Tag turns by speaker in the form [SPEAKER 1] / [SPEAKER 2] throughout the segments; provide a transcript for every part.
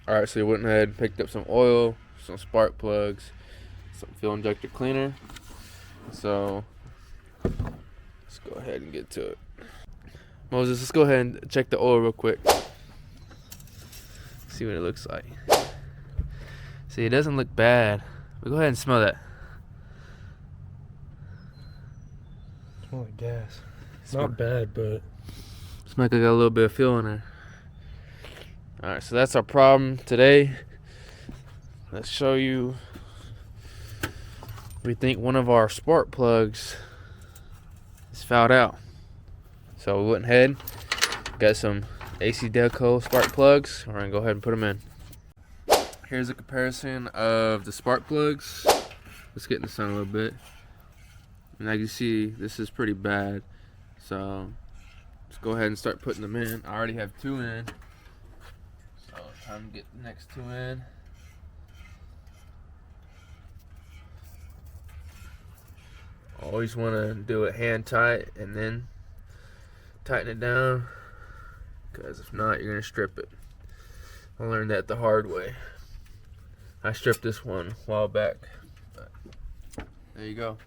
[SPEAKER 1] Alright, so we went ahead and picked up some oil, some spark plugs, some fuel injector cleaner. So let's go ahead and get to it. Moses, let's go ahead and check the oil real quick. See what it looks like. See, it doesn't look bad. But go ahead and smell that.
[SPEAKER 2] Smells like gas. It's not bad, but
[SPEAKER 1] smells like I got a little bit of fuel in there. Alright, so that's our problem today. Let's show you. We think one of our spark plugs is fouled out. So we went ahead, got some AC Delco spark plugs. We're gonna go ahead and put them in. Here's a comparison of the spark plugs. Let's get in the sun a little bit. And like you see, this is pretty bad. So let's go ahead and start putting them in. I already have 2 in. So time to get the next 2 in. Always want to do it hand tight and then tighten it down, because if not, you're going to strip it. I learned that the hard way. I stripped this one a while back, but there you go.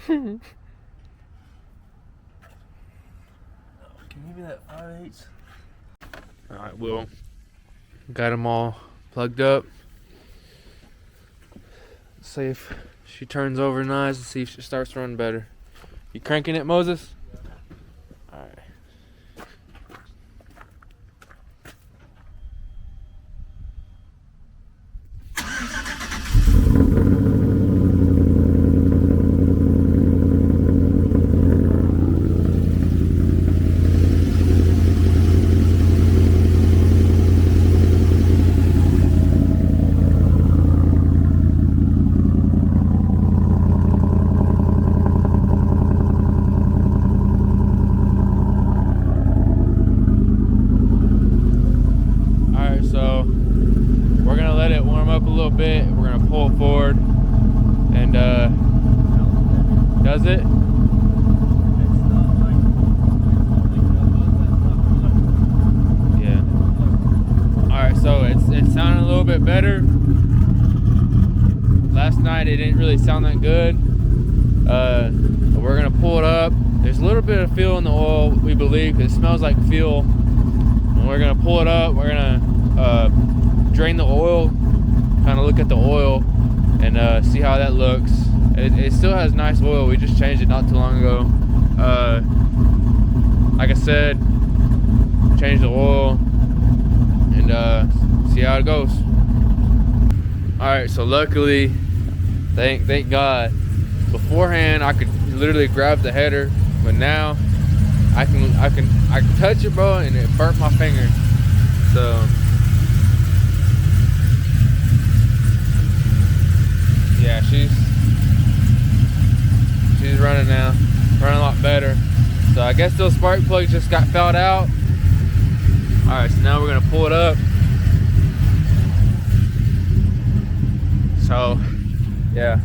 [SPEAKER 1] Can you give me that 5/8? Alright, Will. Got them all plugged up. See if she turns over nice and see if she starts running better. You cranking it, Moses? Yeah. Alright. We're gonna let it warm up a little bit. We're gonna pull it forward, and does it? Yeah. All right, so it's sounding a little bit better. Last night it didn't really sound that good. But we're gonna pull it up. There's a little bit of fuel in the oil, we believe, because it smells like fuel. And we're gonna pull it up. We're gonna drain the oil, kind of look at the oil, and see how that looks. It still has nice oil. We just changed it not too long ago. Like I said, change the oil and see how it goes. All right, so luckily, thank God. Beforehand, I could literally grab the header, but now I can touch it, bro, and it burnt my finger. So yeah, she's running now, running a lot better. So I guess those spark plugs just got fouled out. All right, so now we're gonna pull it up. So yeah.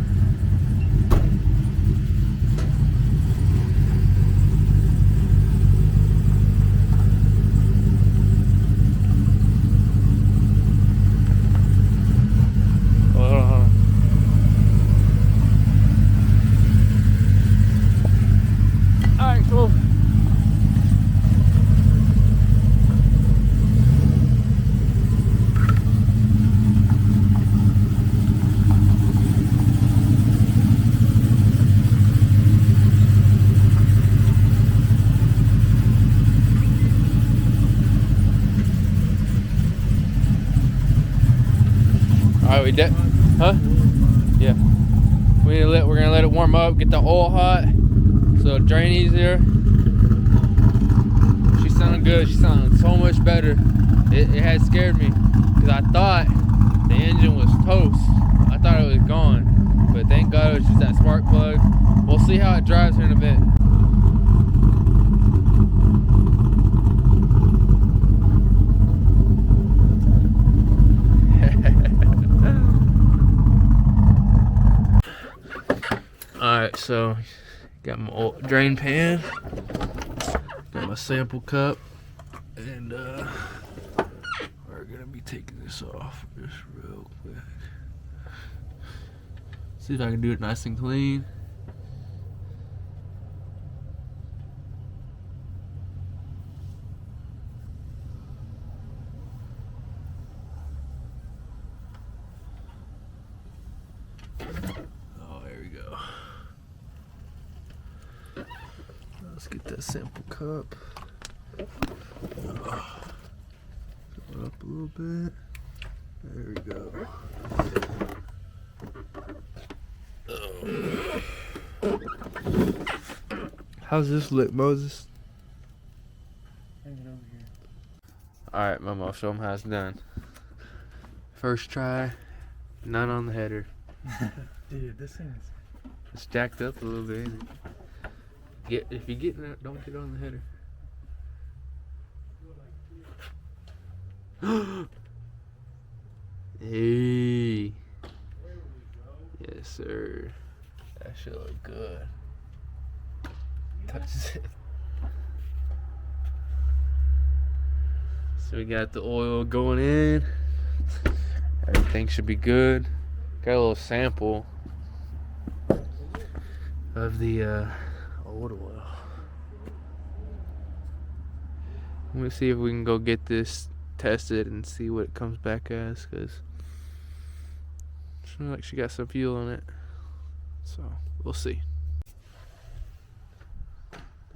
[SPEAKER 1] Alright, we did. Huh? Yeah. We're gonna let it warm up, get the oil hot, so it'll drain easier. She's sounding good. She's sounding so much better. It had scared me because I thought the engine was toast. I thought it was gone, but thank God it was just that spark plug. We'll see how it drives here in a bit. Alright, so got my old drain pan, got my sample cup, and we're gonna be taking this off just real quick. See if I can do it nice and clean. Oh, there we go. Let's get that sample cup. Fill it up a little bit. There we go.
[SPEAKER 2] How's this lit, Moses?
[SPEAKER 3] Hang it over here.
[SPEAKER 1] Alright, Momo, show them how it's done. First try, none on the header.
[SPEAKER 3] Dude, this thing is...
[SPEAKER 1] It's jacked up a little bit. If you're getting it, don't get on the header. Hey. Yes, sir. That should look good. Touches it. So we got the oil going in. Everything should be good. Got a little sample of the old oil. Let me see if we can go get this tested and see what it comes back as, because it seems like she got some fuel in it. So we'll see.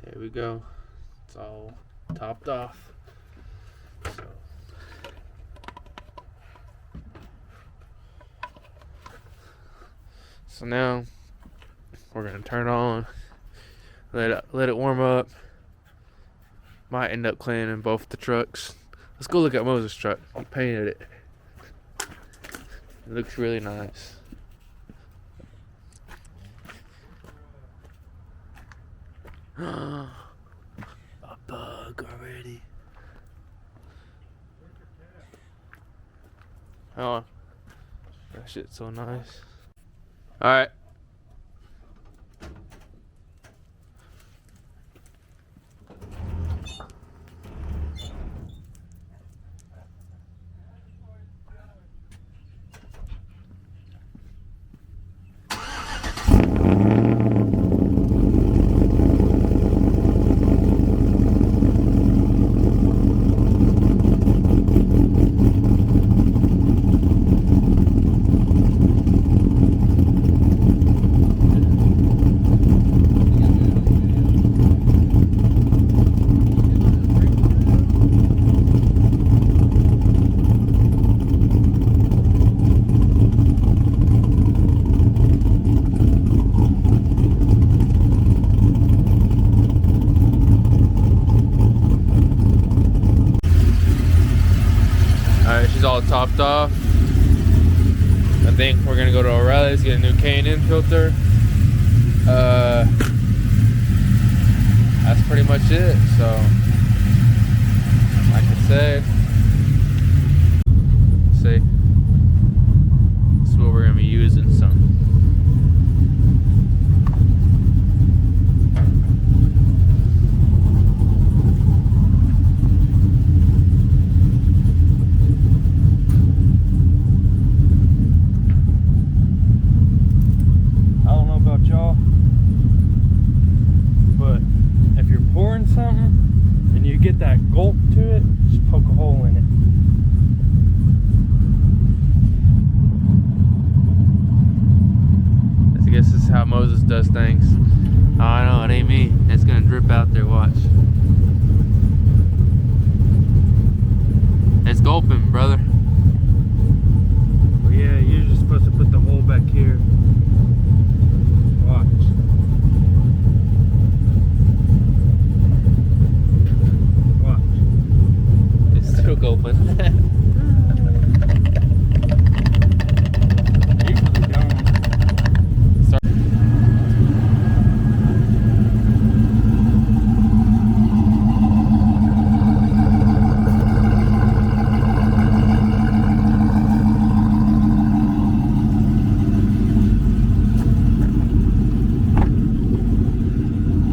[SPEAKER 1] There we go. It's all topped off. So now we're gonna turn it on, let it warm up. Might end up cleaning both the trucks. Let's go look at Moses' truck. He painted it. It looks really nice. A bug already. Oh, that shit's so nice. All right. All topped off. I think we're gonna go to O'Reilly's, get a new K&N filter. That's pretty much it. So, like I said, see, this is what we're gonna be using.
[SPEAKER 2] Get that gulp to it, just poke a hole in it.
[SPEAKER 1] I guess this is how Moses does things. Oh, I know, it ain't me. It's gonna drip out there, watch. It's gulping, brother.
[SPEAKER 2] Well, yeah, you're just supposed to put the hole back here. Watch.
[SPEAKER 1] Still open.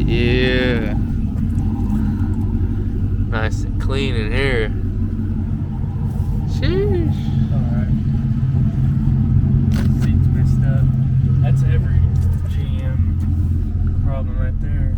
[SPEAKER 1] Yeah. Nice and clean in here. Sheesh.
[SPEAKER 3] Alright. Seat's messed up. That's every GM problem right there.